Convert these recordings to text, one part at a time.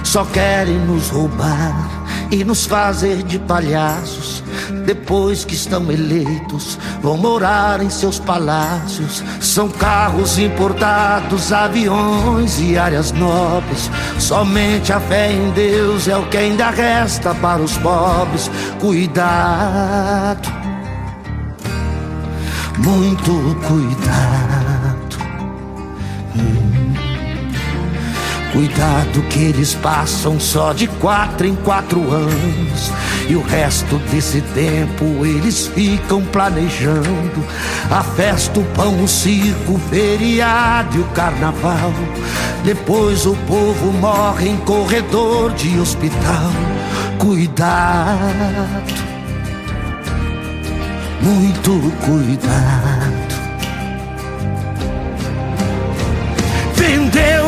só querem nos roubar e nos fazer de palhaços. Depois que estão eleitos, vão morar em seus palácios. São carros importados, aviões e áreas nobres. Somente a fé em Deus é o que ainda resta para os pobres. Cuidado, muito cuidado. Cuidado que eles passam só de 4 em 4 anos, e o resto desse tempo eles ficam planejando a festa, o pão, o circo, o feriado e o carnaval. Depois o povo morre em corredor de hospital. Cuidado, muito cuidado. Vendeu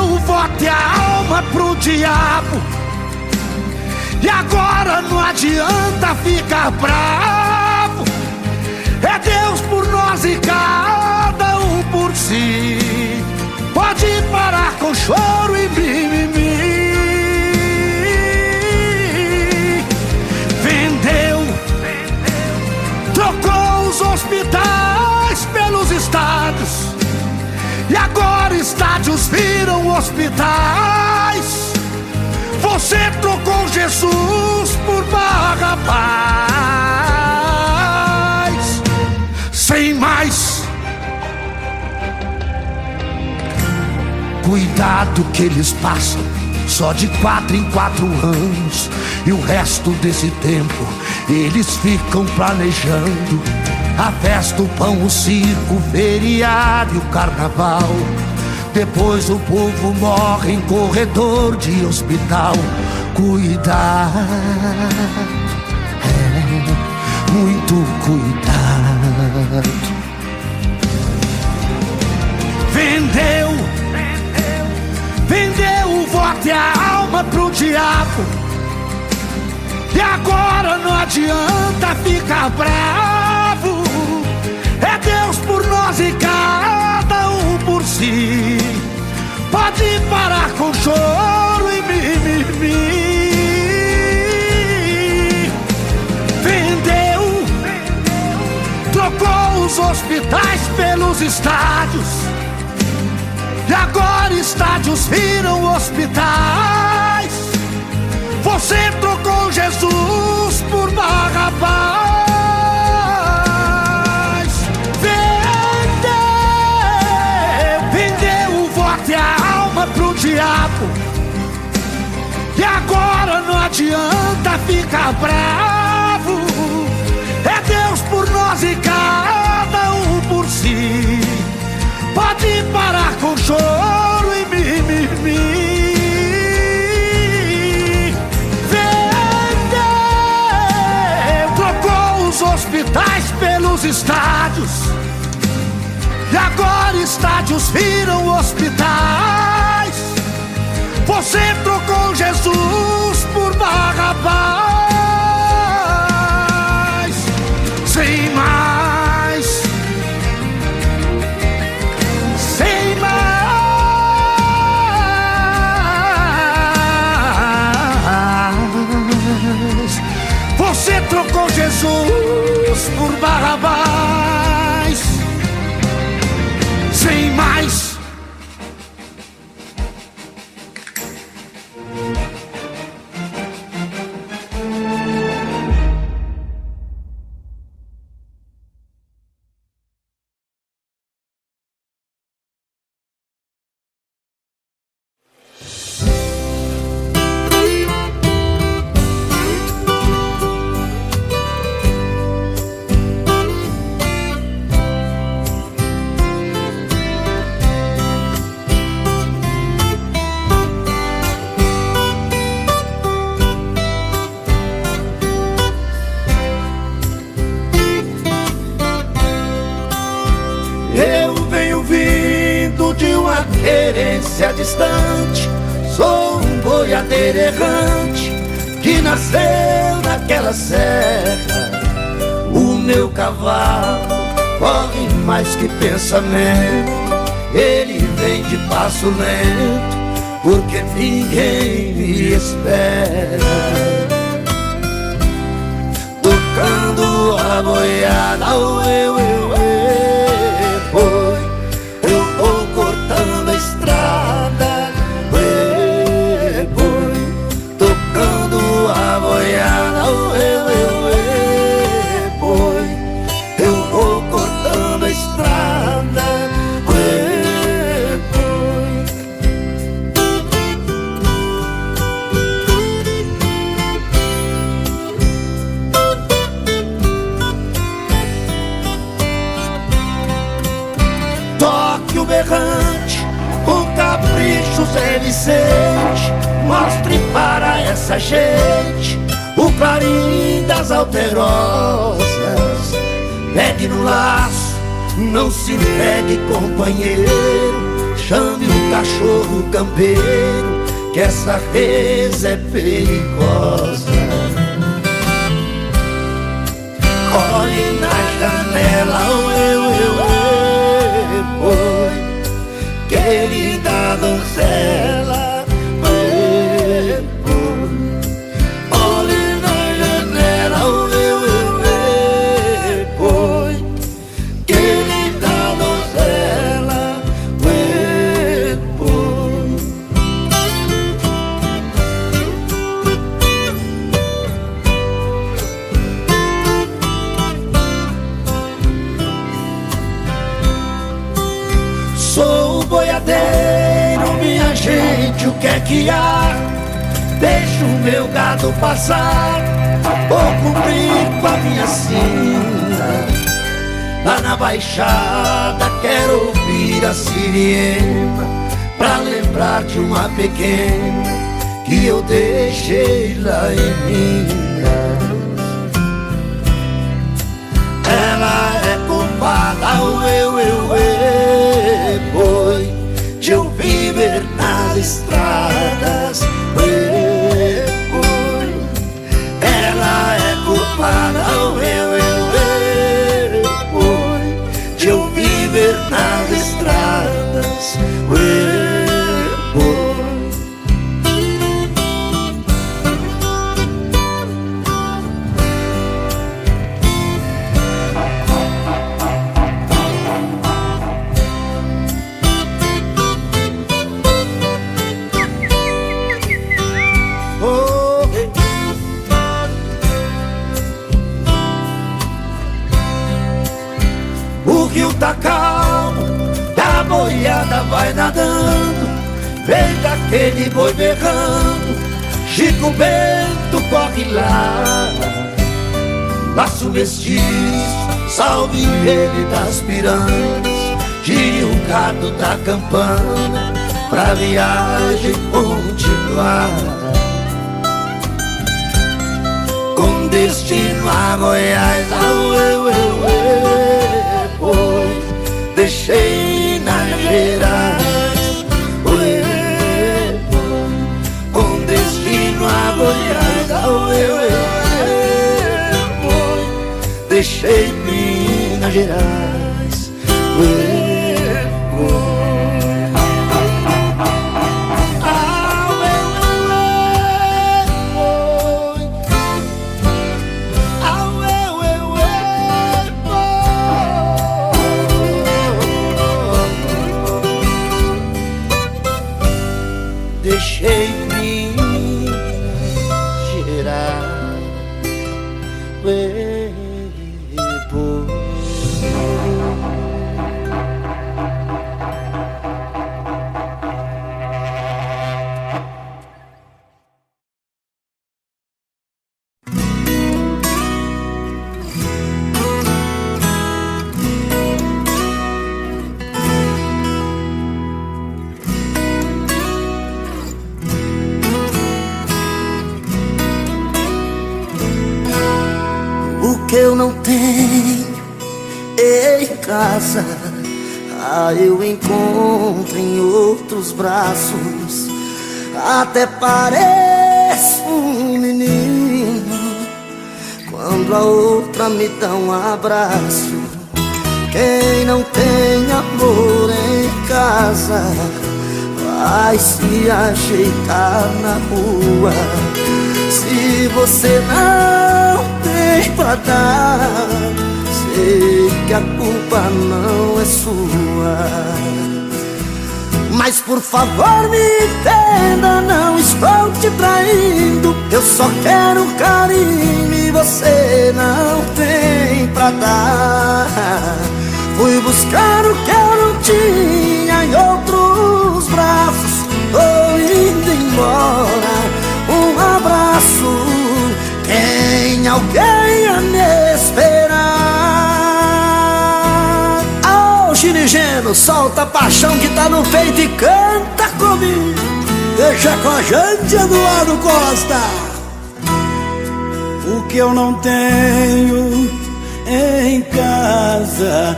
o voto e a alma pro diabo, e agora não adianta ficar bravo. É Deus por nós e cada um por si. Pode parar com choro e mimimi. Trocou os hospitais pelos estádios, e agora estádios viram hospitais. Você trocou Jesus por Barrabás. Sem mais, cuidado que eles passam só de 4 em 4 anos, e o resto desse tempo eles ficam planejando a festa, o pão, o circo, o feriado e o carnaval. Depois o povo morre em corredor de hospital. Cuidado, muito cuidado. Vendeu o voto e a alma pro diabo, e agora não adianta ficar bravo. É Deus por nós e cada um por si. Pode parar com choro e mimimi. Trocou os hospitais pelos estádios, e agora estádios viram hospitais. Você trocou Jesus por Barrabás. Vendeu o voto e a alma pro diabo, e agora não adianta ficar bravo. É Deus por nós e cada um por si. Pode parar com choro e mimimi. Hospitais pelos estádios, e agora estádios viram hospitais. Você trocou Jesus por Barrabás. Sem mais, sem mais. Você trocou Jesus por Barrabás. Sem mais. Querência distante, sou um boiadeiro errante que nasceu naquela serra. O meu cavalo corre mais que pensamento, ele vem de passo lento, porque ninguém me espera. Tocando a boiada, ué, ué, ué, foi. Eu vou cortando a estrada, ué, foi. Tocando a boiada, ué, ué, ué, foi. Eu vou cortando a estrada, ué, foi. Toque o berrante, o capricho Zé Vicente, mostre para essa gente o clarim das alterosas. Pegue no laço, não se entregue, companheiro, chame um cachorro campeiro, que essa reza é perigosa. Olhe na janela, ué, ué, ué, foi, querida donzela, ué, foi. Olhe na janela, ué, ué, ué, foi, querida donzela, ué, foi. Sou o boiadeiro, minha gente, o que é que há? Deixa o meu gado passar, vou cumprir com a minha sina. Lá na baixada quero ouvir a sirena, pra lembrar de uma pequena que eu deixei lá em Minas. Ela é culpada, ué, ué, ué, foi, de eu viver nas estradas, ué, foi. Ela é culpada, ué, ué, ué, foi, de eu viver nas estradas, ué, foi. O rio tá calmo, a boiada vai nadando, vem daquele boi berrando, Chico Bento corre lá. Laço mestiço, salve ele das piranhas, tire o gado da campana, pra viagem continuar. Com destino a Goiás, ué, ué, ué, foi, deixei Minas Gerais, ué, foi, com destino a Goiás, ué, ué, foi, deixei Minas Gerais, ué, foi. Deixei Minas Gerais, ué, foi. O que eu não tenho em casa, eu encontro em outros braços. Até pareço um menino quando a outra me dá um abraço. Quem não tem amor em casa vai se ajeitar na rua. Se você não tem pra dar, sei que a culpa não é sua. Mas por favor me entenda, não estou te traindo. Eu só quero carinho e você não tem pra dar. Fui buscar o que eu não tinha em outros braços. Tô indo embora, um abraço. Tem alguém a me esperar. Ô Ginigeno, solta a paixão que tá no peito e canta comigo. Deixa com a gente, Eduardo Costa. O que eu não tenho em casa,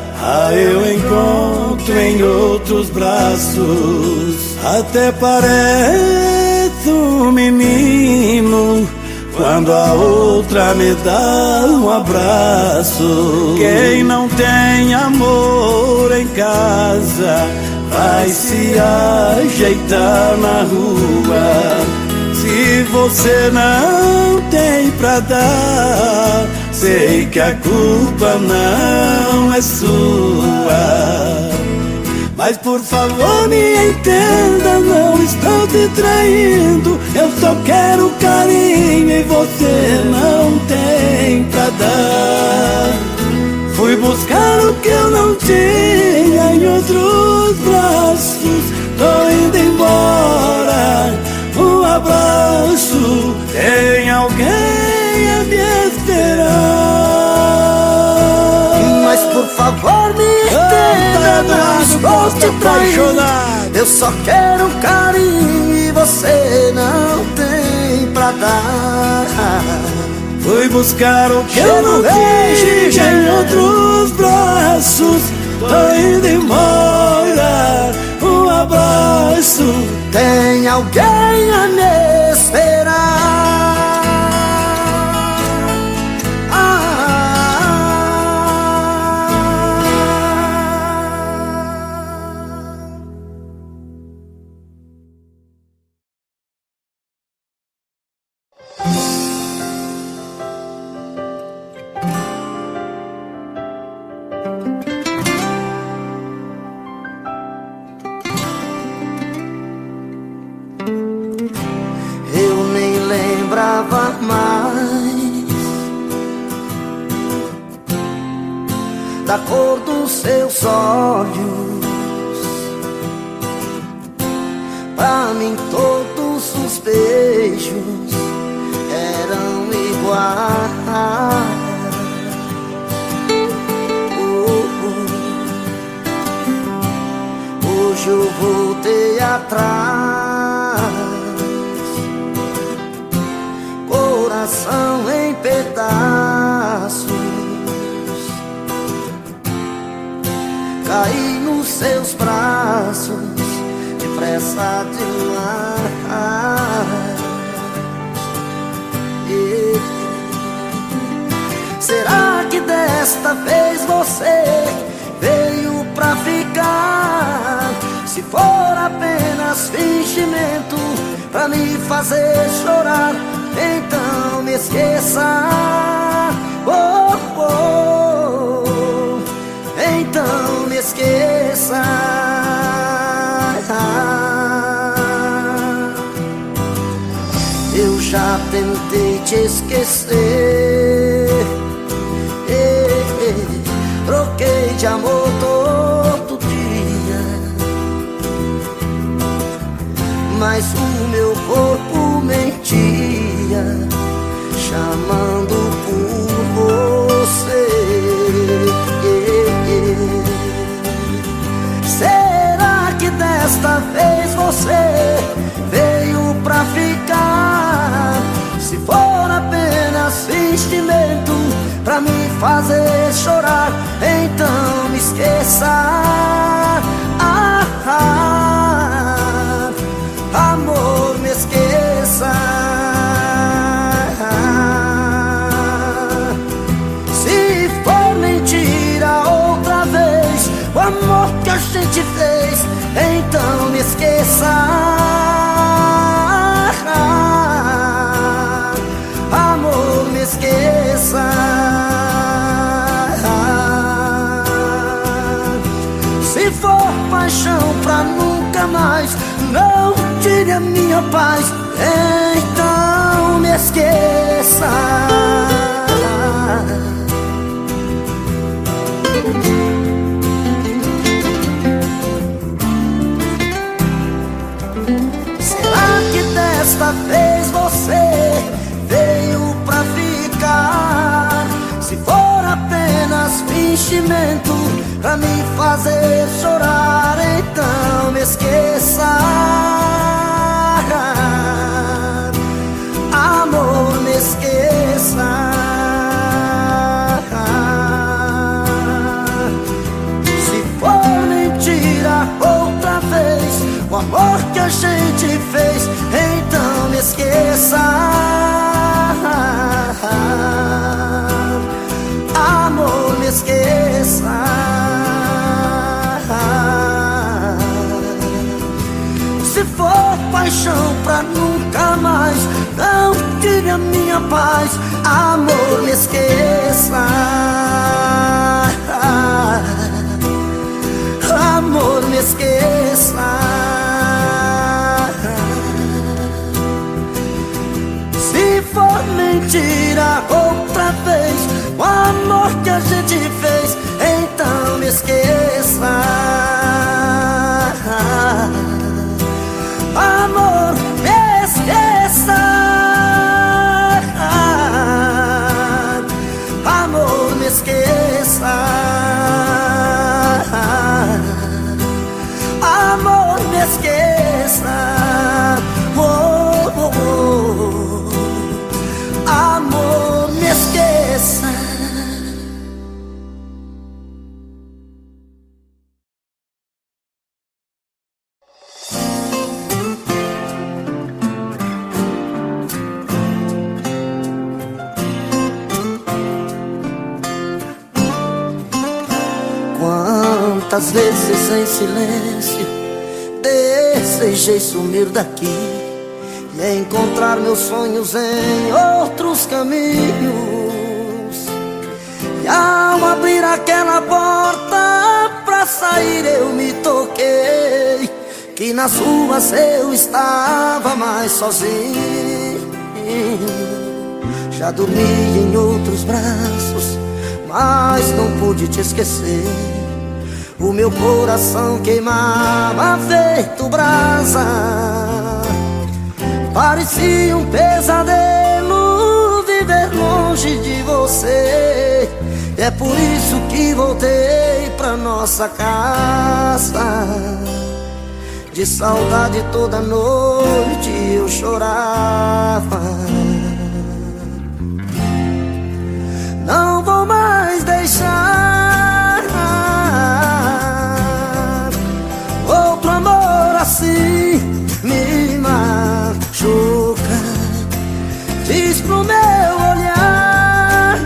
eu encontro em outros braços. Até parece um menino quando a outra me dá um abraço. Quem não tem amor em casa vai se ajeitar na rua. Se você não tem pra dar, sei que a culpa não é sua. Mas por favor me entenda, não estou te traindo. Eu só quero carinho e você não tem pra dar. Fui buscar o que eu não tinha em outros braços. Tô indo embora, um abraço. Tem alguém a me esperar. Mas por favor me entenda, não estou te traindo. Eu só quero carinho e você não tem pra dar. Fui buscar o que eu não tinha em outros braços. Tô indo embora, um abraço. Tem alguém a me esperar. Eu nem lembrava mais da cor dos seus olhos. Pra mim todos os beijos eram iguais. Hoje eu voltei atrás, coração em pedaços. Caí nos seus braços, depressa demais. Será que desta vez você veio pra ficar? Se for apenas fingimento pra me fazer chorar, então me esqueça. Oh, oh, então me esqueça. Eu já tentei te esquecer, troquei de amor todo dia, mas o meu corpo mentia, chamando por você. Será que desta vez você veio pra ficar? Se for apenas fingimento pra me fazer chorar, então me esqueça. Amor, me esqueça. Se for mentira outra vez, o amor que a gente fez, então me esqueça. Amor, me esqueça. Se for paixão pra nunca mais, não tire a minha paz, então me esqueça. Será que desta vez você veio pra ficar? Se for apenas fingimento pra me fazer chorar, então me esqueça. Amor, me esqueça. Se for mentira outra vez o amor que a gente fez, então me esqueça. Amor, me esqueça. Se for paixão pra nunca mais, não tire a minha paz, amor, me esqueça. Amor, me esqueça. Se for mentira outra vez o amor que a gente fez, então me esqueça. Amor, me esqueça. Amor, me esqueça. Amor, me esqueça. Oh, oh, oh. Amor, me esqueça. Quantas vezes em silêncio desejei sumir daqui e encontrar meus sonhos em outros caminhos. E ao abrir aquela porta pra sair eu me toquei que nas ruas eu estava mais sozinho. Já dormi em outros braços, mas não pude te esquecer. O meu coração queimava feito brasa, parecia um pesadelo viver longe de você. É por isso que voltei pra nossa casa. De saudade toda noite eu chorava. Não vou mais deixar outro amor assim me machuca. Diz pro meu olhar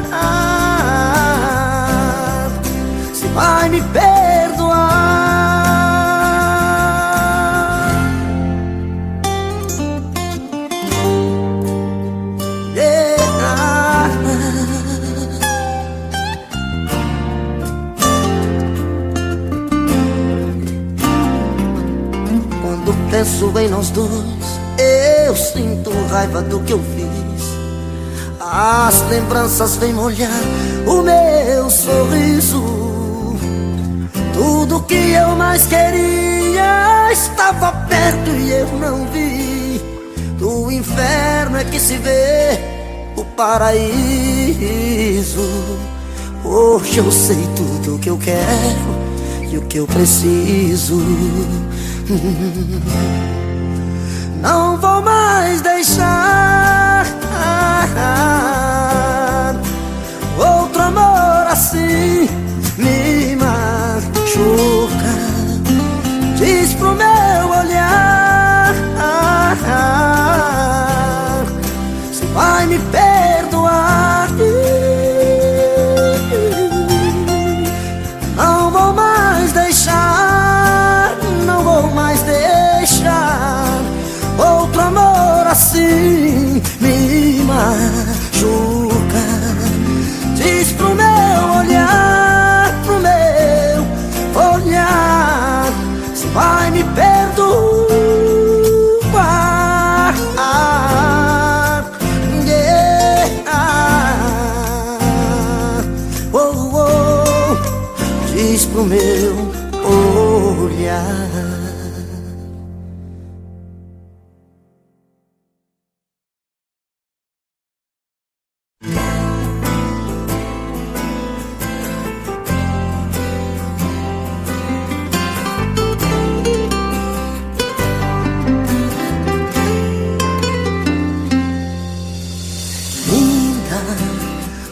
se vai me perdoar. Quando penso em nós dois, eu sinto raiva do que eu fiz. As lembranças vêm molhar o meu sorriso. Tudo que eu mais queria estava perto e eu não vi. Do inferno é que se vê o paraíso. Hoje eu sei tudo o que eu quero e o que eu preciso. Não vou mais deixar outro amor assim me machuca. Diz pro meu olhar se vai me perdoar. Não vou mais deixar vai me perdoar. Diz pro meu olhar. Linda,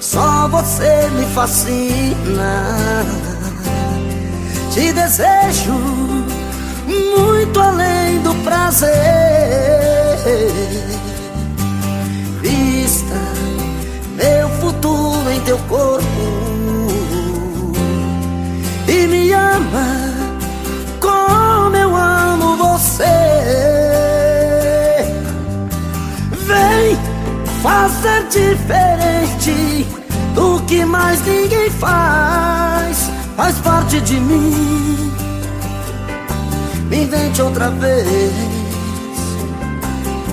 só você me fascina. Te desejo muito além do prazer. Vista meu futuro em teu corpo e me ama como eu amo você. Vem fazer diferente do que mais ninguém faz. Faz parte de mim, me invente outra vez.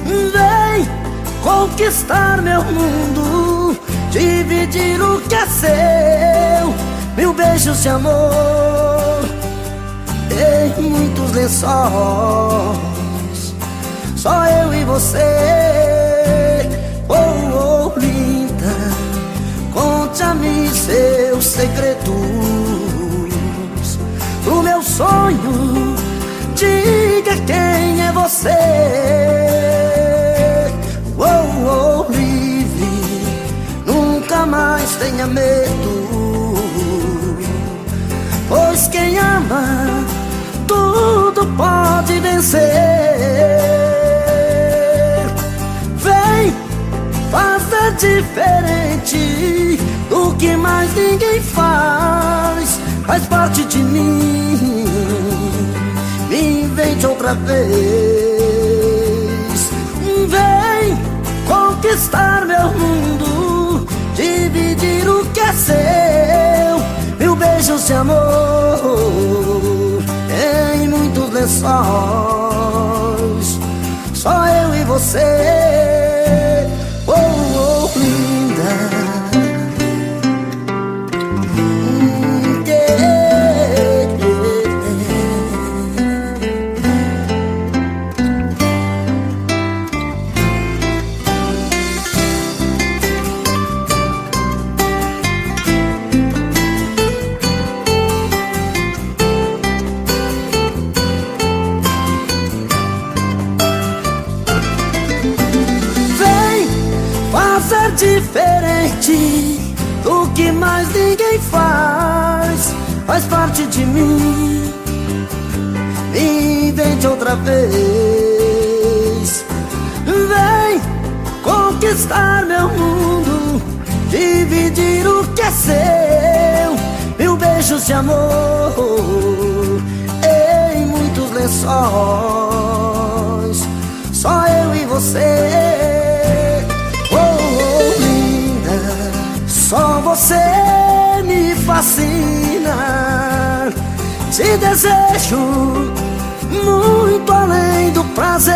Vem conquistar meu mundo, dividir o que é seu. Mil beijos de amor em muitos lençóis, só eu e você. Oh, oh, linda, conte a mim seus segredos. O meu sonho, diga quem é você. Oh, oh, livre, nunca mais tenha medo, pois quem ama tudo pode vencer. Vem fazer diferente do que mais ninguém faz. Faz parte de mim, me invente outra vez. Vem conquistar meu mundo, dividir o que é seu. Mil beijos de amor em muitos lençóis, só eu e você. Oh, oh, linda. Diferente do que mais ninguém faz. Faz parte de mim, me invente outra vez. Vem conquistar meu mundo, dividir o que é seu. Mil beijos de amor em muitos lençóis, só eu e você. Só você me fascina. Te desejo muito além do prazer.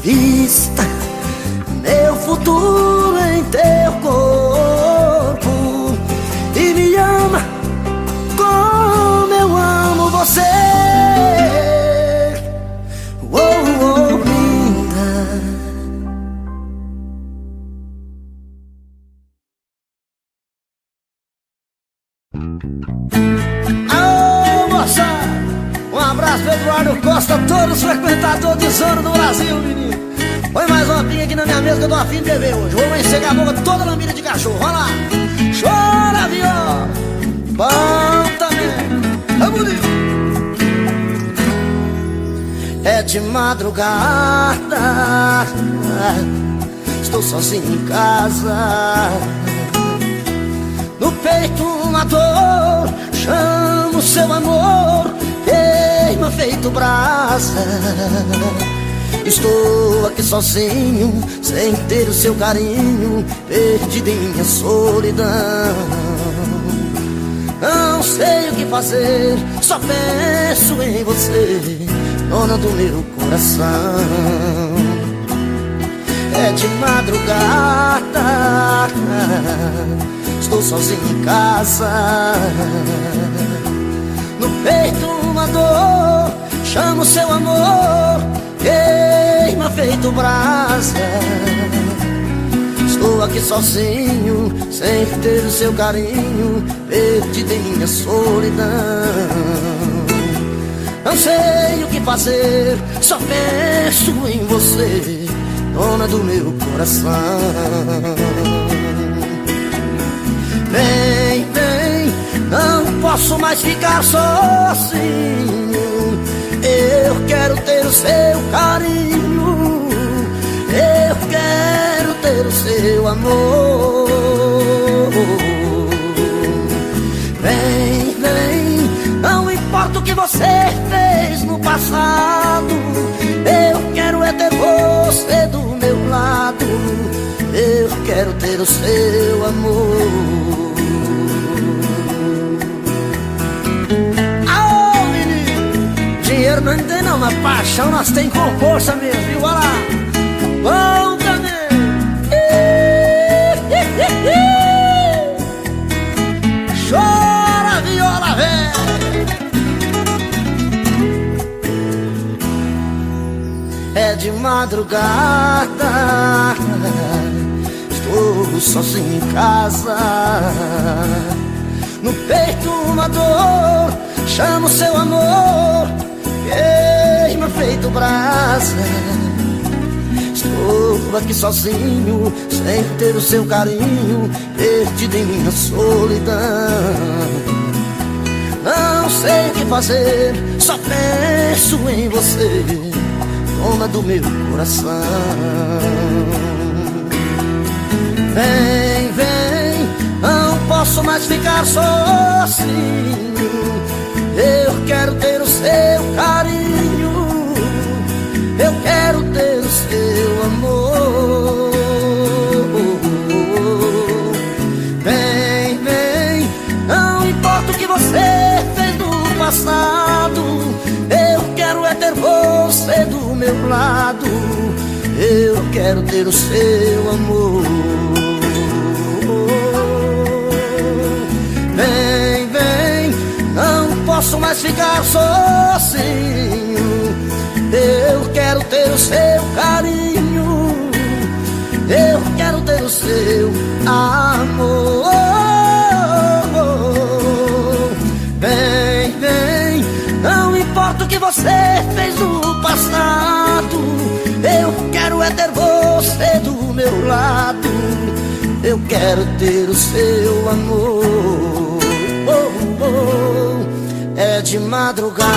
Vista meu futuro em teu corpo e me ama como eu amo você. Oh, oh, linda. Alô, moçada! Um abraço pro Eduardo Costa, todos os frequentadores de zona do Brasil, menino. Põe mais uma pinga aqui na minha mesa que eu tô afim de beber hoje. Vou encegar a boca toda lambida de cachorro. Vai lá! Chora, viola! Bom também! É bonito! É de madrugada, estou sozinho em casa. No peito uma dor, chamo seu amor, queima feito brasa. Estou aqui sozinho, sem ter o seu carinho, perdido em minha solidão. Não sei o que fazer, só penso em você, dona do meu coração. É de madrugada, estou sozinho em casa. No peito uma dor, chamo seu amor, queima feito brasa. Estou aqui sozinho, sem ter o seu carinho, perdido em minha solidão. Não sei o que fazer, só penso em você, dona do meu coração. Vem, vem, não posso mais ficar sozinho. Eu quero ter o seu carinho, eu quero ter o seu amor. Vem, vem, não importa o que você fez no passado, eu quero é ter você do meu lado, eu quero ter o seu amor. Aô, menino, dinheiro não tem não, mas paixão nós tem com força mesmo, viu? Olha lá, bom também. Chora, viola, velho. É de madrugada, estou sozinho em casa. No peito uma dor, chamo seu amor, queima feito brasa. Estou aqui sozinho, sem ter o seu carinho, perdido em minha solidão. Não sei o que fazer, só penso em você, dona do meu coração. Vem, vem, não posso mais ficar sozinho. Eu quero ter o seu carinho, eu quero ter o seu amor. Vem, vem, não importa o que você fez no passado, eu quero é ter você do meu lado, eu quero ter o seu amor. Vem, vem, não posso mais ficar sozinho. Eu quero ter o seu carinho, eu quero ter o seu amor. Vem, vem, não importa o que você fez no passado, eu quero é ter você do meu lado, eu quero ter o seu amor. É de madrugada.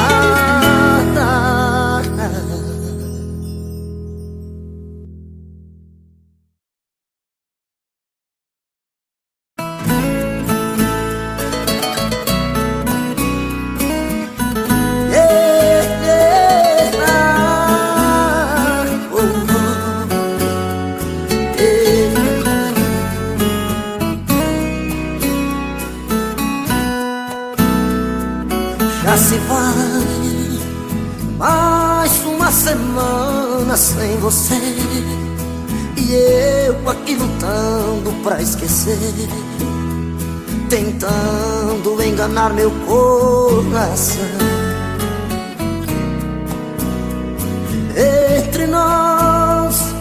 Já se vai mais uma semana sem você, e eu aqui lutando pra esquecer, tentando enganar meu coração. Entre nós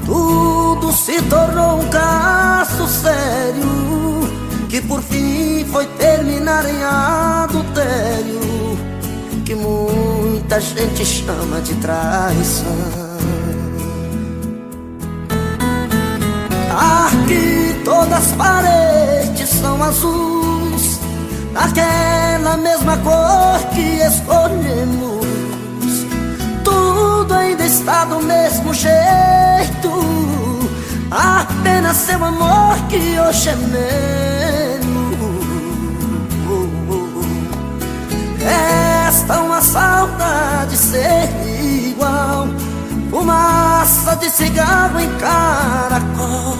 tudo se tornou um caso sério, que por fim foi terminar em adultério, que muita gente chama de traição. Aqui todas as paredes são azuis, daquela mesma cor que escolhemos. Tudo ainda está do mesmo jeito, apenas seu amor que hoje é menos. Resta uma saudade ser igual, fumaça de cigarro em caracol.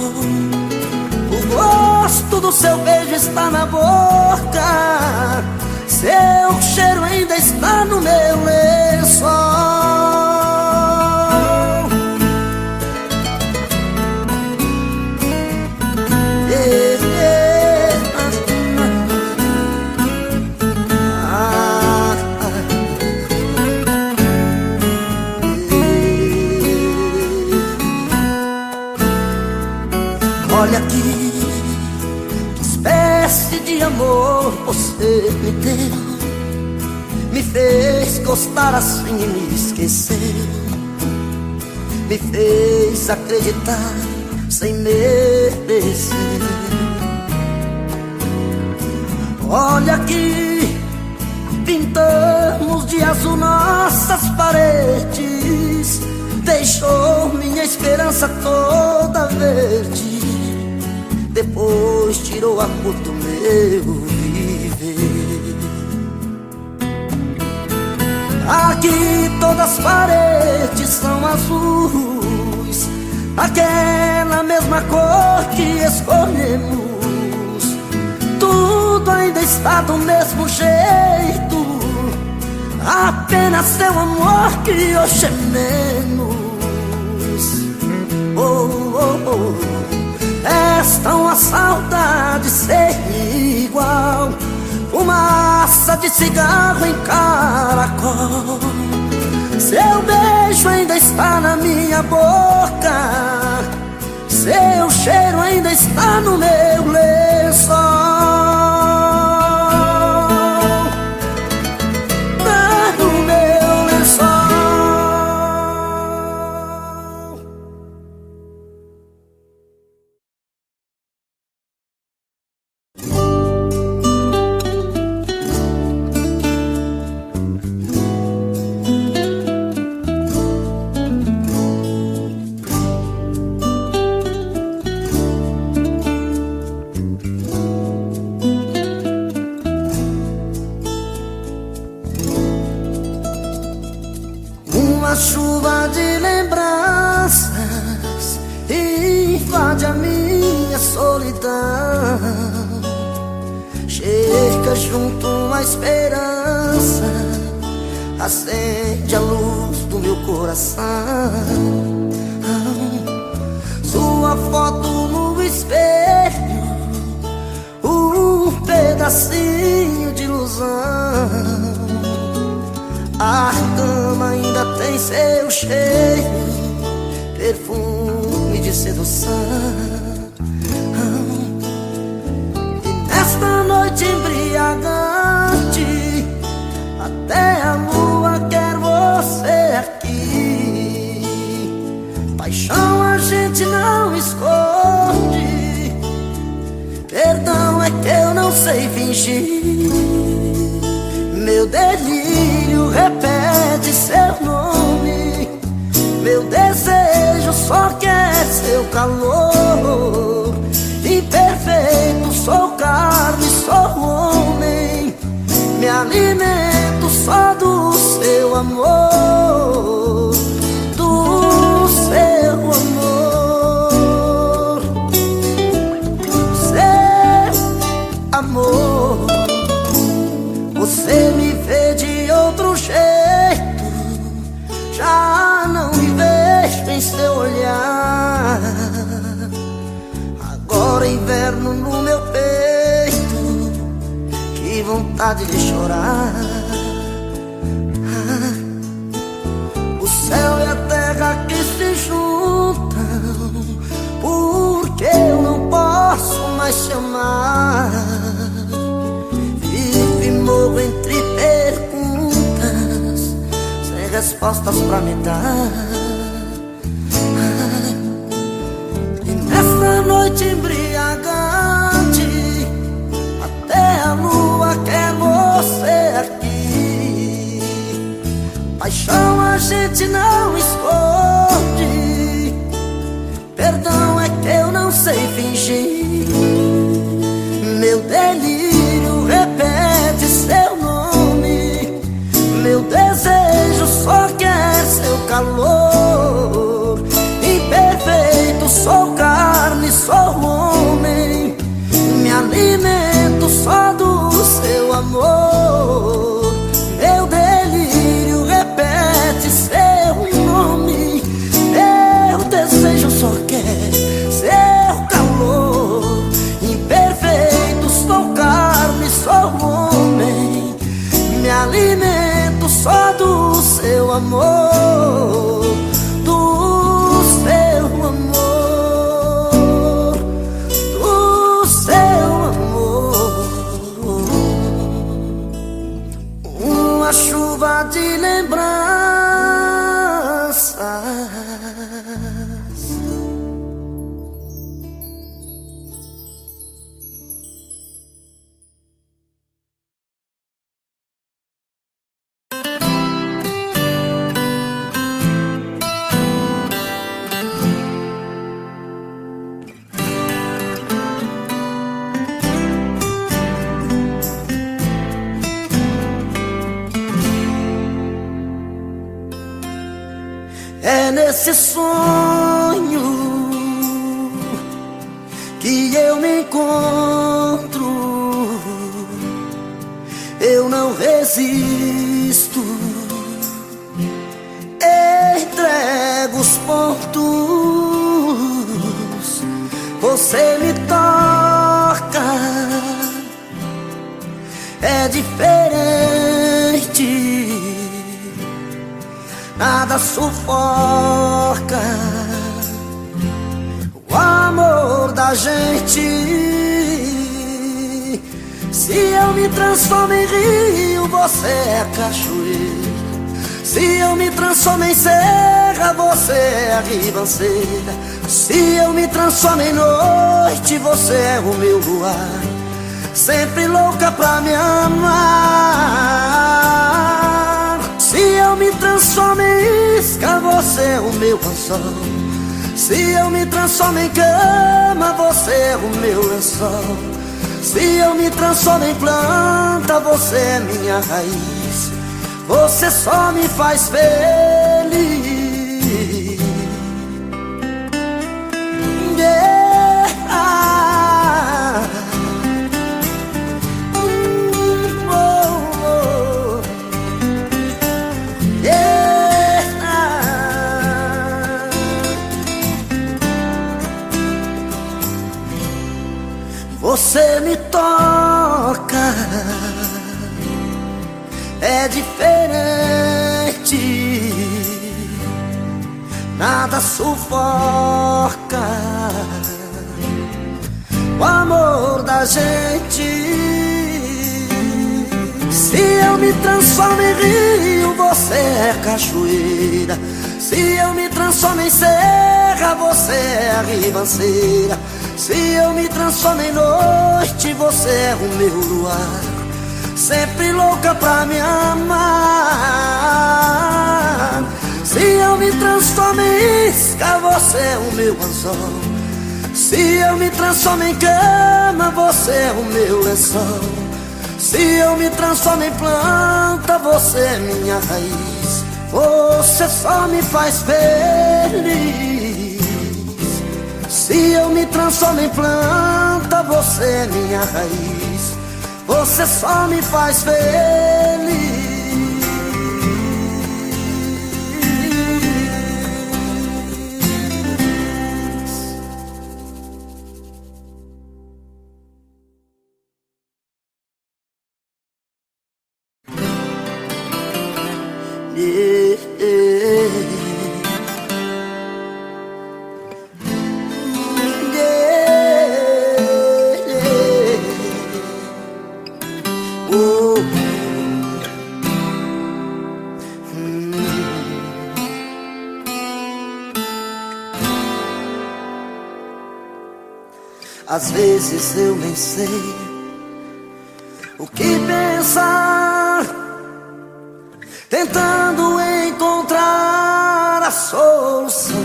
O gosto do seu beijo está na boca, me deu, me fez gostar assim e me esqueceu, me fez acreditar sem merecer. Olha aqui, pintamos de azul nossas paredes, deixou minha esperança toda verde, depois tirou a cor do meu viver. Aqui todas as paredes são azuis, aquela mesma cor que escolhemos. Tudo ainda está do mesmo jeito, apenas seu amor que hoje é menos. Oh, oh, oh. Esta uma saudade sem igual, fumaça de cigarro em caracol. Seu beijo ainda está na minha boca, seu cheiro ainda está no meu lençol. Tá no meu lençol. Uma chuva de lembranças invade a minha solidão, chega junto a esperança, acende a luz do meu coração. Sua foto no espelho, um pedacinho de ilusão. A cama ainda tem seu cheiro, perfume de sedução. E nesta noite embriagante, até a lua quer você aqui. Paixão a gente não esconde, perdão é que eu não sei fingir. Meu delírio repete seu nome, meu desejo só quer seu calor. Imperfeito, sou carne, sou homem, me alimento só do seu amor, do seu amor, seu amor. Você me vê de outro jeito, já não me vejo em seu olhar. Agora inverno no meu peito, que vontade de chorar. O céu e a terra que se juntam, porque eu não posso mais te amar. Morro entre perguntas, sem respostas pra me dar. E nessa noite embriagante, até a lua quer você aqui. Paixão a gente não esconde, perdão é que eu não sei fingir. Meu delírio repete seu nome, meu desejo só quer seu calor. Imperfeito, sou carne, sou homem, me alimento só do seu amor. Meu delírio repete seu nome, meu desejo só quer seu calor. Imperfeito, sou carne, sou homem, me alimento só do seu amor, do seu amor, do seu amor. uma chuva de lembranças. É nesse sonho que eu me encontro, eu não resisto, entrego os pontos, você me toca, é diferente. Nada sufoca o amor da gente. Se eu me transformo em rio, você é cachoeira. Se eu me transformo em serra, você é ribanceira. Se eu me transformo em noite, você é o meu luar, sempre louca pra me amar. Se eu me transformo em isca, você é o meu anzol. Se eu me transformo em cama, você é o meu lençol. Se eu me transformo em planta, você é minha raiz. Você só me faz feliz. Yeah. Você me toca, é diferente. Nada sufoca o amor da gente. Se eu me transformo em rio, você é cachoeira. Se eu me transformo em serra, você é ribanceira. Se eu me transformo em noite, você é o meu luar, sempre louca pra me amar. Se eu me transformo em isca, você é o meu anzol. Se eu me transformo em cama, você é o meu lençol. Se eu me transformo em planta, você é minha raiz. Você só me faz feliz. Se eu me transformo em planta, você é minha raiz. Você só me faz feliz. Às vezes eu nem sei o que pensar, tentando encontrar a solução.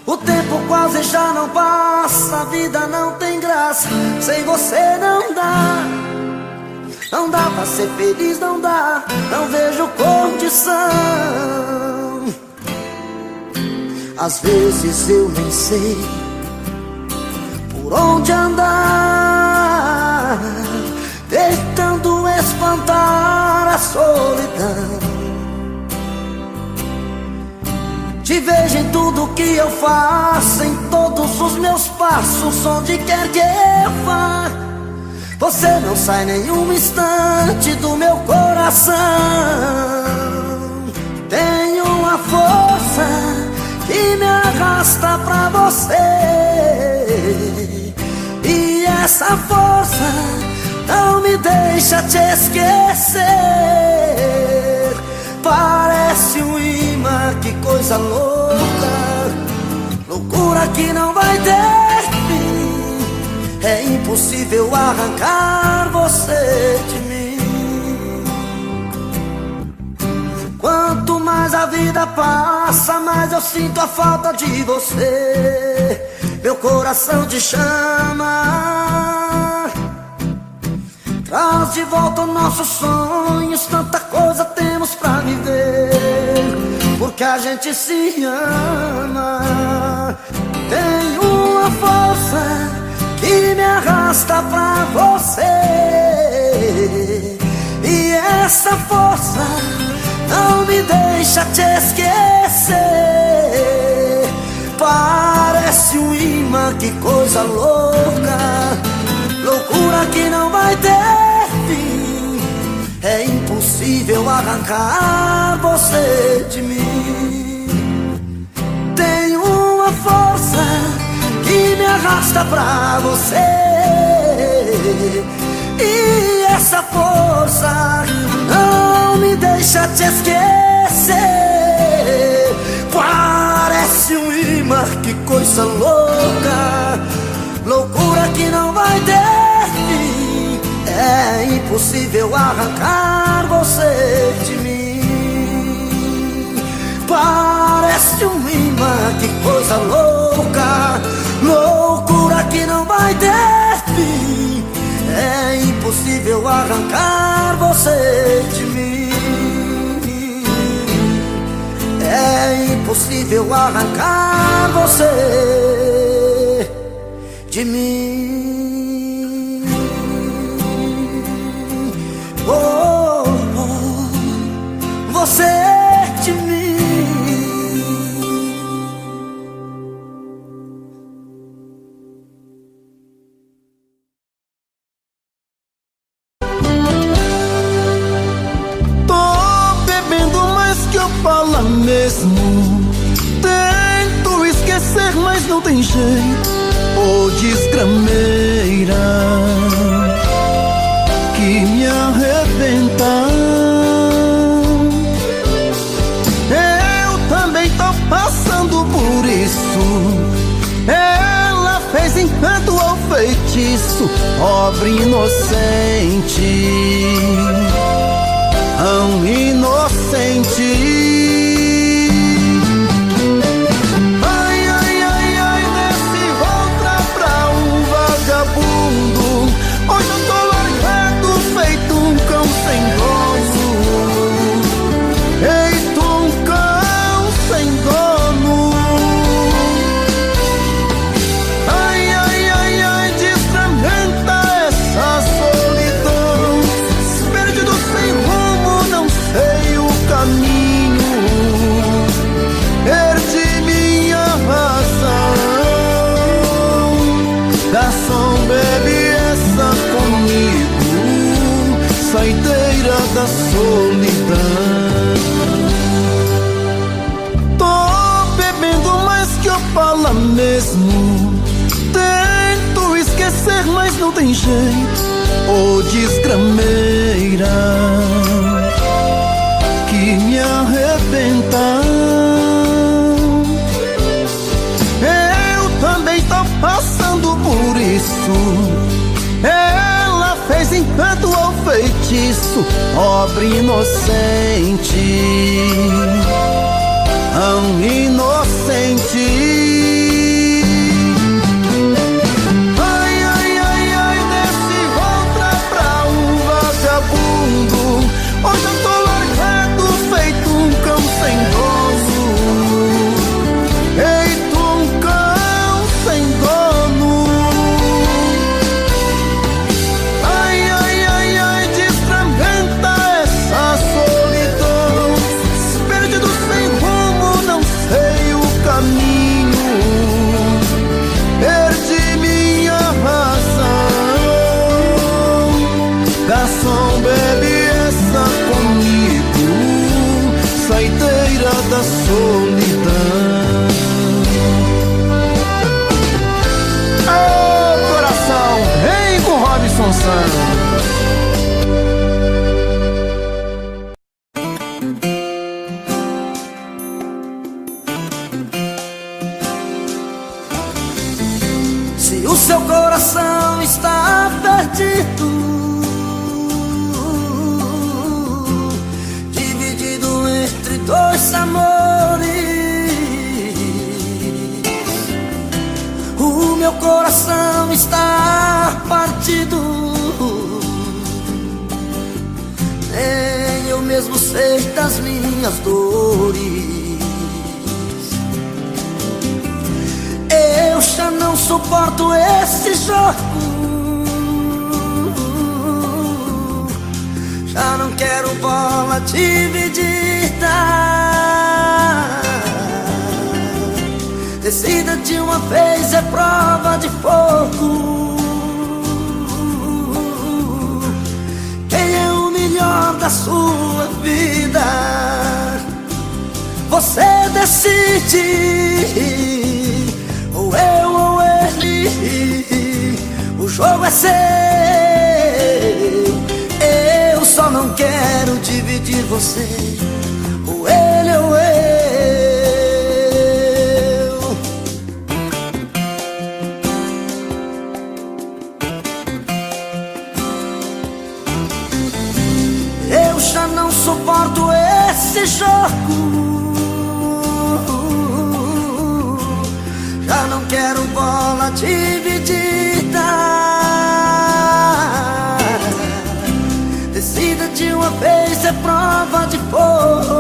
O tempo quase já não passa, a vida não tem graça, sem você não dá. Não dá pra ser feliz, não dá, não vejo condição. Às vezes eu nem sei por onde andar, tentando espantar a solidão. Te vejo em tudo que eu faço, em todos os meus passos, onde quer que eu vá. Você não sai nenhum instante do meu coração. Tem uma força que me arrasta pra você, e essa força não me deixa deixa te esquecer. Parece um imã, que coisa louca, loucura que não vai ter fim. É impossível arrancar você de mim. Quanto mais a vida passa, mais eu sinto a falta de você. Meu coração te chama, traz de volta os nossos sonhos. Tanta coisa temos pra viver, porque a gente se ama. Tem uma força que me arrasta pra você, e essa força não me deixa te esquecer. Parece um imã, que coisa louca, loucura que não vai ter fim. É impossível arrancar você de mim. Tem uma força que me arrasta pra você, e essa força não me deixa te esquecer. Parece um imã, que coisa louca, loucura que não vai ter fim. É impossível arrancar você de mim. Parece um imã, que coisa louca, loucura que não vai ter fim. É impossível arrancar você de mim. É impossível arrancar você de mim. Oh, oh, você de mim. Fala mesmo, tento esquecer, mas não tem jeito. Ô desgrameira que me arrebenta. Eu também tô passando por isso. Ela fez encanto ou feitiço, pobre inocente, tão inocente. Hoje eu tô largado, feito um cão sem dono. Feito um cão sem dono. Ai, ai, ai, ai, desfragmenta essa solidão. Perdido sem rumo, não sei o caminho. Perdi minha razão. Garçom, bebe comigo, saideira da solidão. Tô bebendo mais que Opala mesmo. Tento esquecer, mas não tem jeito. Ô desgrameira que me arrebenta. Eu também tô passando por isso. Ela fez encanto ou feitiço, pobre inocente, tão inocente. Ai, ai, ai, ai, desce outra pra um vagabundo. Hoje eu tô largado, feito um cão sem dono. Feito um cão sem dono. Garçom, bebe essa comigo, saideira da solidão. Ô coração, vem com Robson Santos. sei das minhas dores. Eu já não suporto esse jogo. Já não quero bola dividida. Decida de uma vez, é prova de fogo. Quem é o melhor da sua vida? Você decide, ou eu ou ele. O jogo é seu. Eu só não quero dividir você, ou ele ou eu. Eu já não suporto esse jogo. Já não quero bola dividida. Decida de uma vez, é prova de fogo.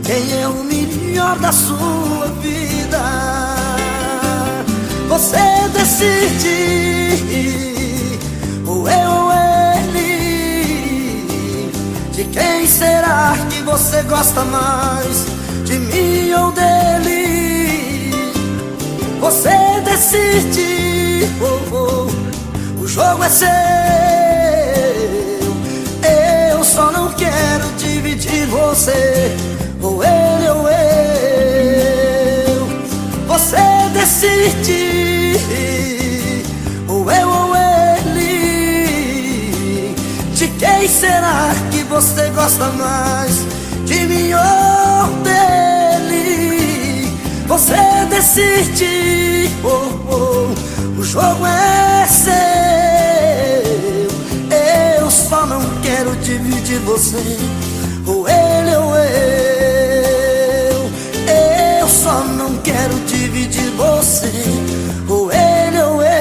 Quem é o melhor da sua vida? Você decide, ou eu ou ele. De quem será que você gosta mais? De mim ou dele? Você decide, o jogo é seu. Eu só não quero dividir você, ou ele ou eu. Você decide, ou eu ou ele. De quem será que você gosta mais? De mim ou dele? Você decide, o jogo é seu. Eu só não quero dividir você, ou ele ou eu. Eu só não quero dividir você, ou ele ou eu.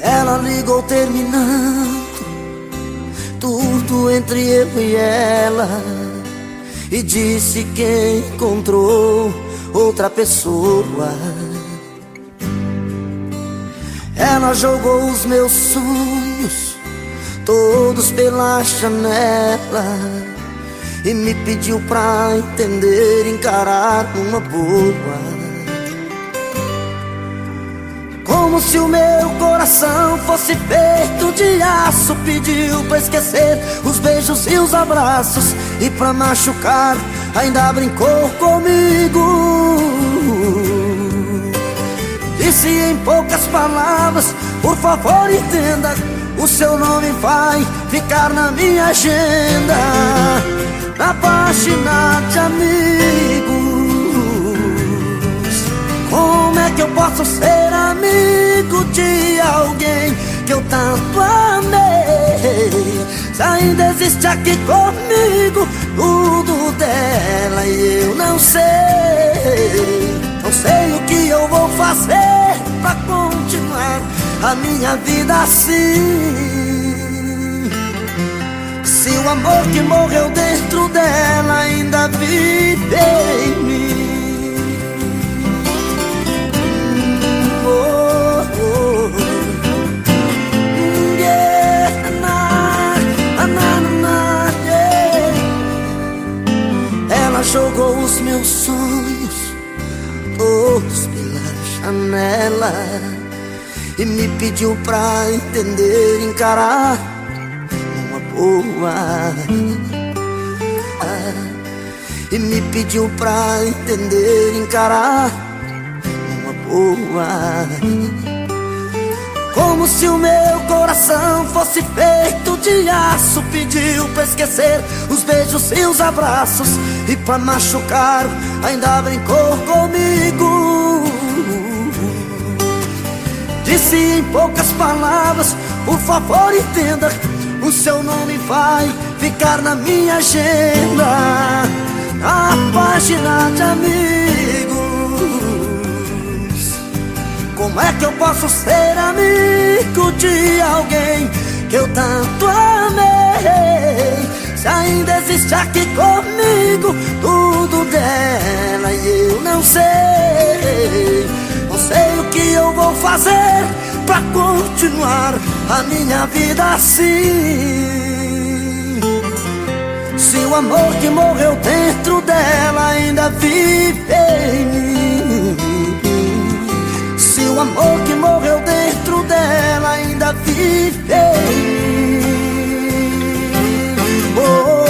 Ela ligou terminando tudo entre eu e ela, e disse que encontrou outra pessoa. Ela jogou os meus sonhos todos pela janela e me pediu pra entender, encarar numa boa. Como se o meu coração fosse feito de aço, pediu pra esquecer os beijos e os abraços, e pra machucar ainda brincou comigo. Disse em poucas palavras, por favor entenda, o seu nome vai ficar na minha agenda, na página de amigos. Como é que eu posso ser amigo de alguém que eu tanto amei? Se ainda existe aqui comigo tudo dela e eu não sei. Não sei o que eu vou fazer pra continuar a minha vida assim. Se o amor que morreu dentro dela ainda vive em mim. Ela jogou os meus sonhos todos pela janela e me pediu pra entender, encarar numa boa. E me pediu pra entender, encarar numa boa. como se o meu coração fosse feito de aço. Pediu pra esquecer os beijos e os abraços, e pra machucar ainda brincou comigo. Disse em poucas palavras: por favor entenda, o seu nome vai ficar na minha agenda, na página de amigos. Como é que eu posso ser amigo de alguém que eu tanto amei, se ainda existe aqui comigo tudo dela e eu não sei? Não sei o que eu vou fazer pra continuar a minha vida assim. Se o amor que morreu dentro dela ainda vive em mim, se o amor que morreu dentro dela ainda vive em mim, oh,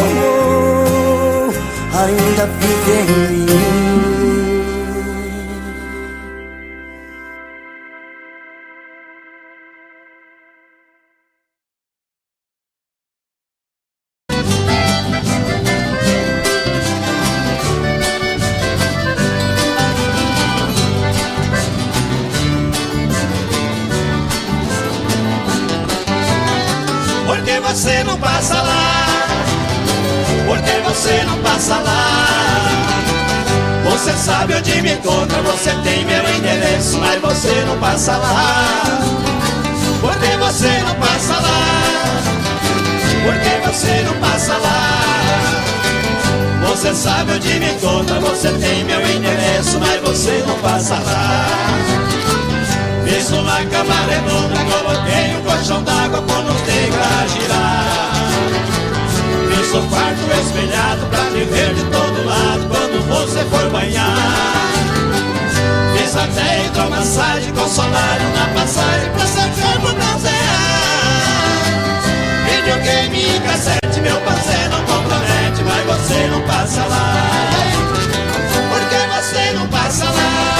oh, ainda vive em mim. Você não passa lá, porque você não passa lá. Você sabe onde me encontra, você tem meu endereço, mas você não passa lá, porque você não passa lá, porque você não passa lá. Você sabe onde me encontra, você tem meu endereço, mas você não passa lá. Fiz uma cama redonda, coloquei um colchão d'água, coloquei pra girar. Fiz o quarto espelhado pra me ver de todo lado quando você for banhar. Fiz até hidromassagem com solário na passagem pra seu corpo bronzear. Videogame e cassete, meu parceiro não compromete, mas você não passa lá, porque você não passa lá,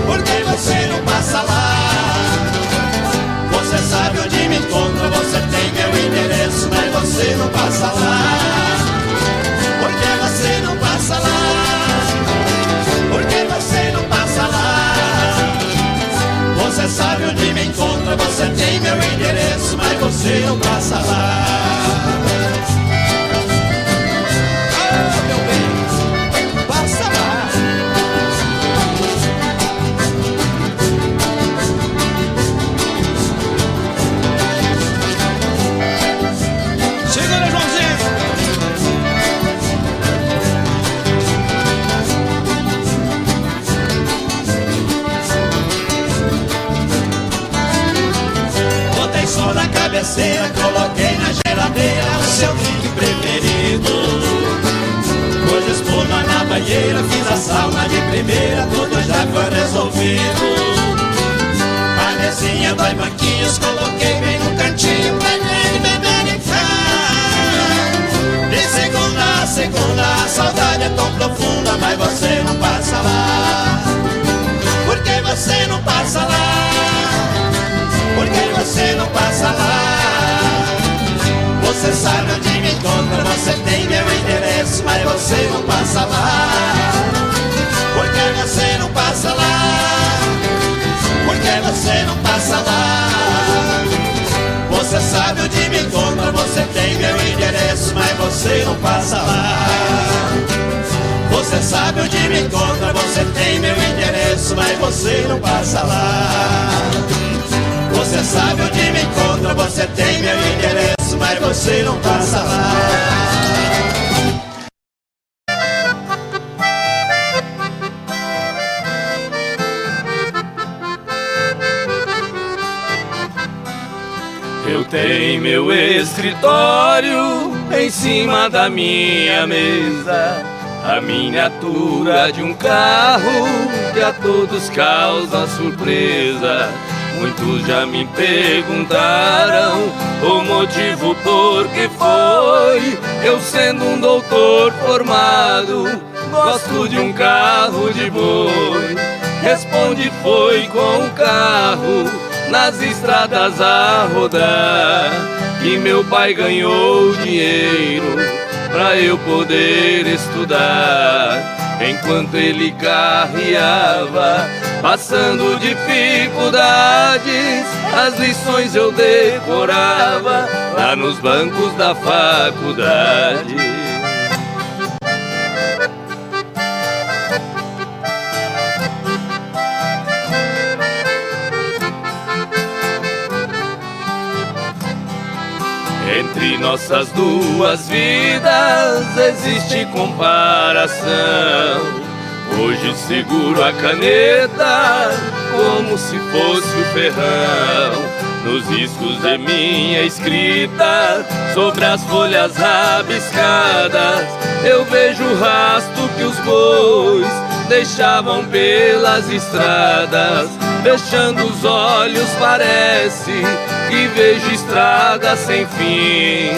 porque você não passa lá. Você sabe onde me encontra, você tem meu endereço, mas você não passa lá, porque você não passa lá, porque você não passa lá. Você sabe onde me encontra, você tem meu endereço, mas você não passa lá. Ah, meu bem, passa lá. Segura, Joãozinho. Botei só na cabeceira, coloquei na geladeira o seu drink preferido. Pus espuma na banheira, fiz a sauna de primeira, tudo já foi resolvido. A mesinha, 2 banquinhos, coloquei bem no cantinho pra ele beber e ficar. De segunda a segunda, a saudade é tão profunda, mas você não passa lá, porque você não passa lá, porque você não passa lá. Você sabe onde me encontra, você tem meu endereço, mas você não passa lá, porque você não passa lá, porque você não passa lá. Você sabe onde me encontra, você tem meu endereço, mas você não passa lá. Você sabe onde me encontra, você tem meu endereço, mas você não passa lá. Você sabe onde me encontra, você tem meu endereço, mas você não passa lá. Eu tenho meu escritório em cima da minha mesa, a miniatura de um carro que a todos causa surpresa. Muitos já me perguntaram o motivo por que foi eu, sendo um doutor formado, gosto de um carro de boi. Responde: foi com o carro nas estradas a rodar, que meu pai ganhou dinheiro pra eu poder estudar. Enquanto ele carreava, passando dificuldades, as lições eu decorava lá nos bancos da faculdade. Entre nossas duas vidas existe comparação. Hoje seguro a caneta como se fosse o ferrão. Nos riscos de minha escrita, sobre as folhas rabiscadas, eu vejo o rastro que os bois deixavam pelas estradas. Fechando os olhos parece que vejo estrada sem fim,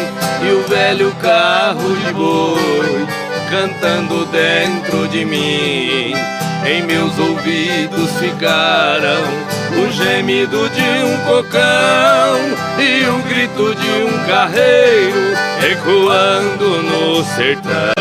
e o velho carro de boi cantando dentro de mim. Em meus ouvidos ficaram o gemido de um cocão e o grito de um carreiro ecoando no sertão.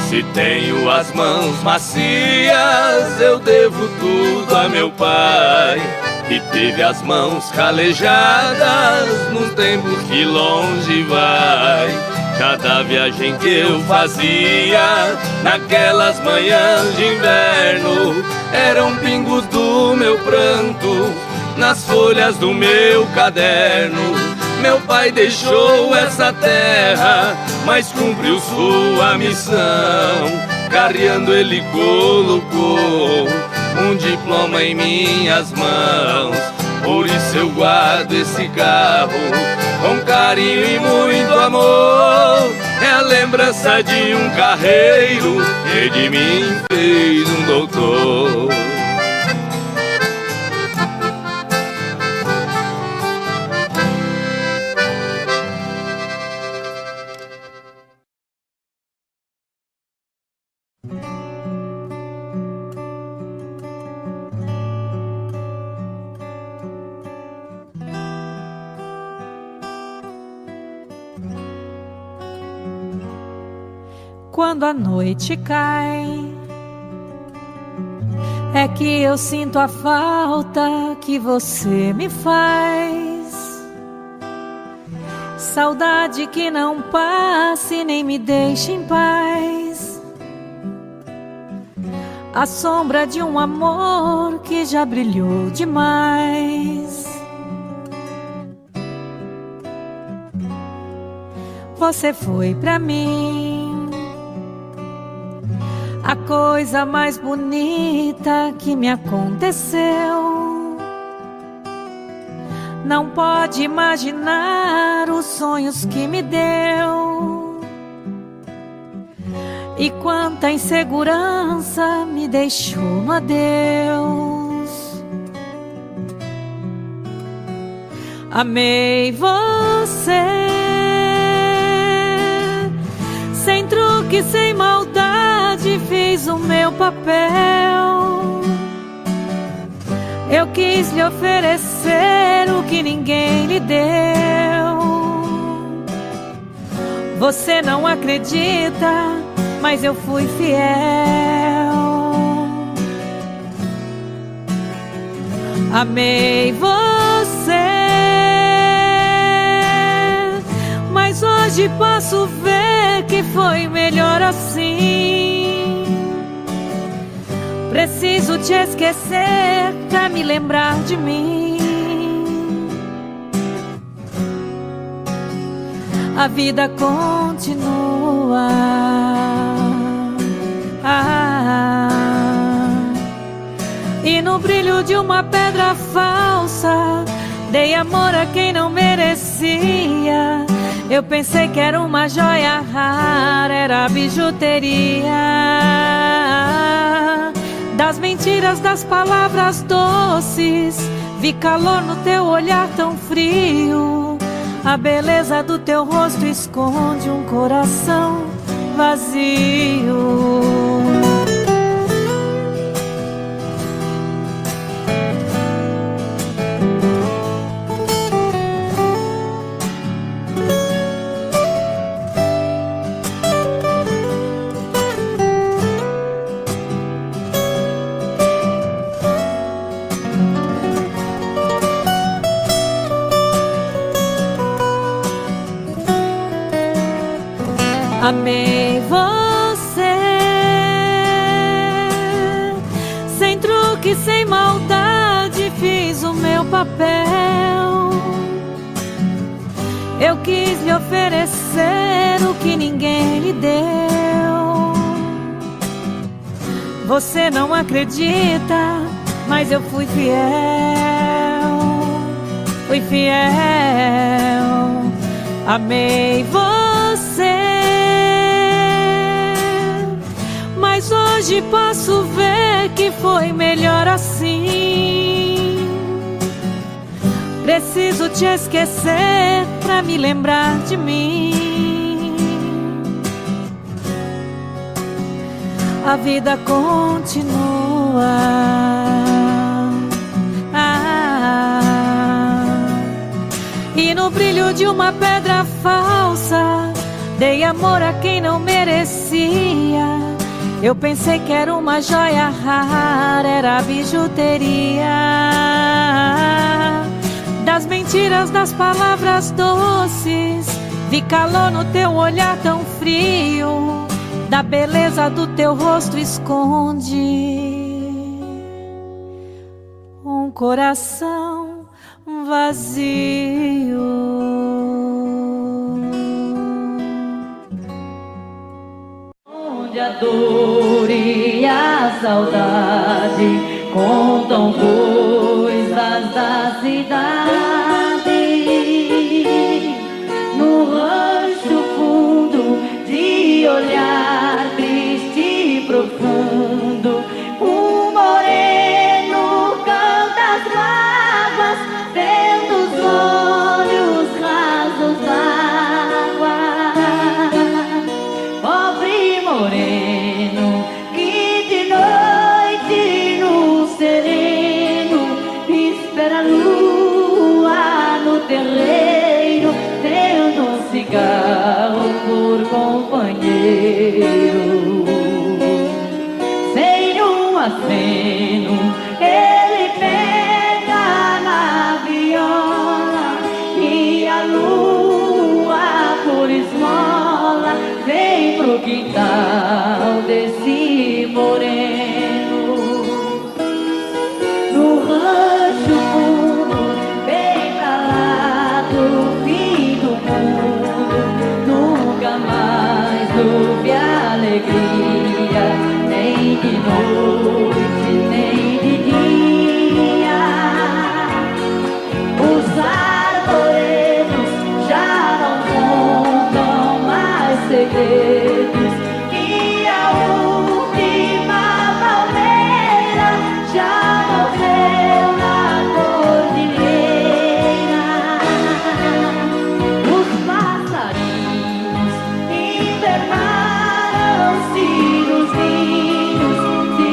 Se tenho as mãos macias, eu devo tudo a meu pai, que teve as mãos calejadas num tempo que longe vai. Cada viagem que eu fazia naquelas manhãs de inverno eram pingos do meu pranto nas folhas do meu caderno. Meu pai deixou essa terra, mas cumpriu sua missão. Carreando ele colocou um diploma em minhas mãos. Por isso eu guardo esse carro com carinho e muito amor. É a lembrança de um carreiro que de mim fez um doutor. Quando a noite cai, é que eu sinto a falta que você me faz. Saudade que não passe nem me deixe em paz. A sombra de um amor que já brilhou demais. Você foi pra mim a coisa mais bonita que me aconteceu. Não pode imaginar os sonhos que me deu. E quanta insegurança me deixou no adeus. Amei você, sem truque, sem maldade, fiz o meu papel. Eu quis lhe oferecer o que ninguém lhe deu. Você não acredita, mas eu fui fiel. Amei você, mas hoje posso ver que foi melhor assim. Preciso te esquecer pra me lembrar de mim. A vida continua. E no brilho de uma pedra falsa, dei amor a quem não merecia. Eu pensei que era uma joia rara, era bijuteria. Das mentiras, das palavras doces, vi calor no teu olhar tão frio. A beleza do teu rosto esconde um coração vazio. Amei você, sem truque, sem maldade, fiz o meu papel. Eu quis lhe oferecer o que ninguém lhe deu. Você não acredita, mas eu fui fiel. Fui fiel. Amei você, mas hoje posso ver que foi melhor assim. Preciso te esquecer pra me lembrar de mim. A vida continua. E no brilho de uma pedra falsa, dei amor a quem não merecia. Eu pensei que era uma joia rara, era bijuteria. Das mentiras, das palavras doces, vi calor no teu olhar tão frio. Da beleza do teu rosto esconde um coração vazio. Onde a dor e a saudade contam coisas da cidade. No rancho fundo de olhar triste e profundo, um moreno canta as mágoas, vendo os olhos rasos d'água. Pobre moreno que de noite no sereno espera a lua no terreiro, tendo um cigarro por companheiro. Sem um aceno ele pega na viola, e a lua por esmola vem pro quintal desse moreno. No rancho fundo, bem calado, fim do mundo, nunca mais houve alegria, nem de noite, nem de dia. Os arvoredos já não contam mais segredos, e a última palmeira já morreu na cordilheira. Os passarinhos invernaram-se nos ninhos, se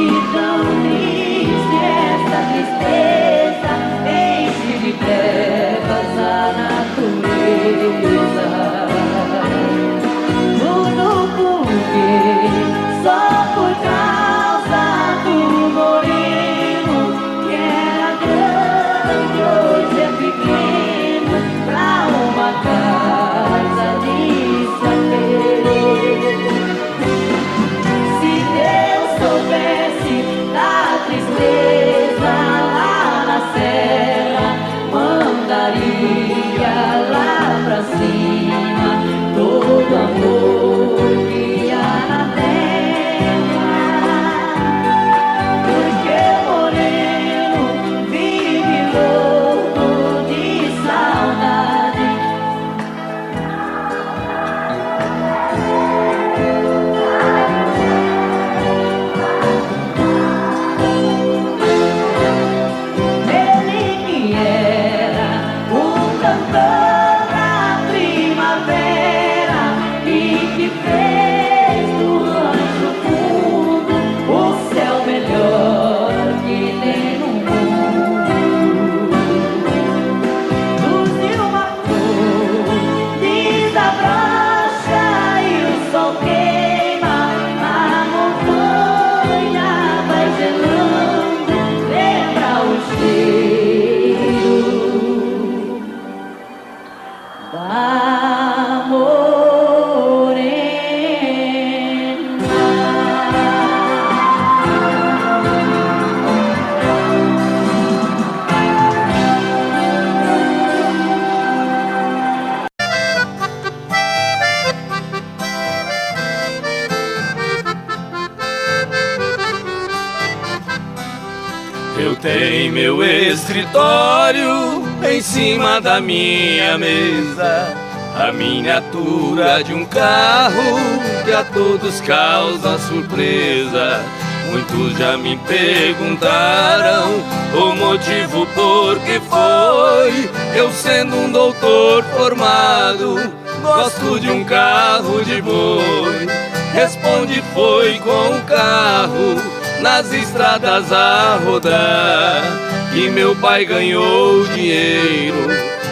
Eu tenho meu escritório em cima da minha mesa, a miniatura de um carro que a todos causa surpresa. Muitos já me perguntaram o motivo por que foi. Eu sendo um doutor formado, gosto de um carro de boi. Responde, foi com o carro nas estradas a rodar que meu pai ganhou dinheiro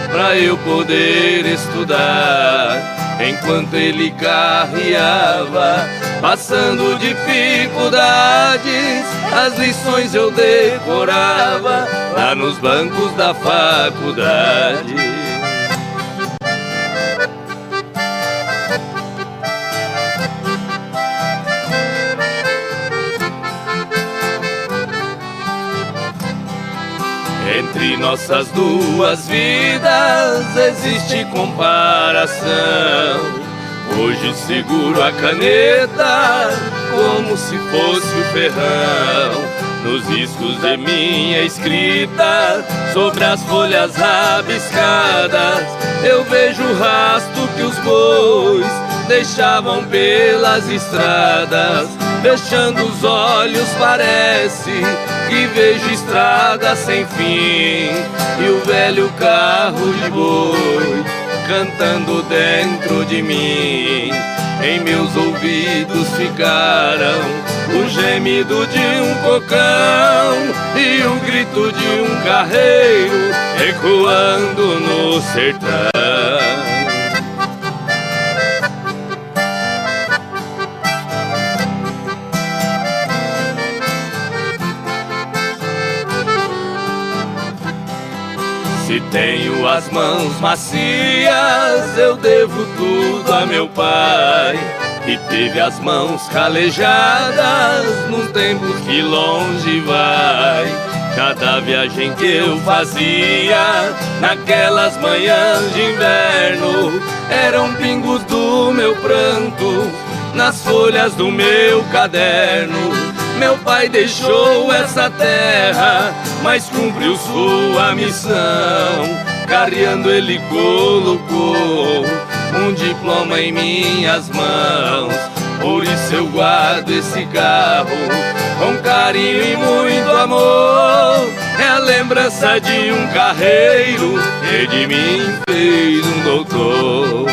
pra eu poder estudar. Enquanto ele carreava, passando dificuldades, as lições eu decorava lá nos bancos da faculdade. Entre nossas duas vidas existe comparação. Hoje seguro a caneta como se fosse o ferrão. Nos riscos de minha escrita, sobre as folhas rabiscadas, eu vejo o rastro que os bois deixavam pelas estradas. Fechando os olhos parece que vejo estrada sem fim, e o velho carro de boi cantando dentro de mim. Em meus ouvidos ficaram o gemido de um cocão e o grito de um carreiro ecoando no sertão. Se tenho as mãos macias, eu devo tudo a meu pai, que teve as mãos calejadas num tempo que longe vai. Cada viagem que eu fazia naquelas manhãs de inverno eram pingos do meu pranto nas folhas do meu caderno. Meu pai deixou essa terra, mas cumpriu sua missão. Carreando ele colocou um diploma em minhas mãos. Por isso eu guardo esse carro com carinho e muito amor. É a lembrança de um carreiro que de mim fez um doutor.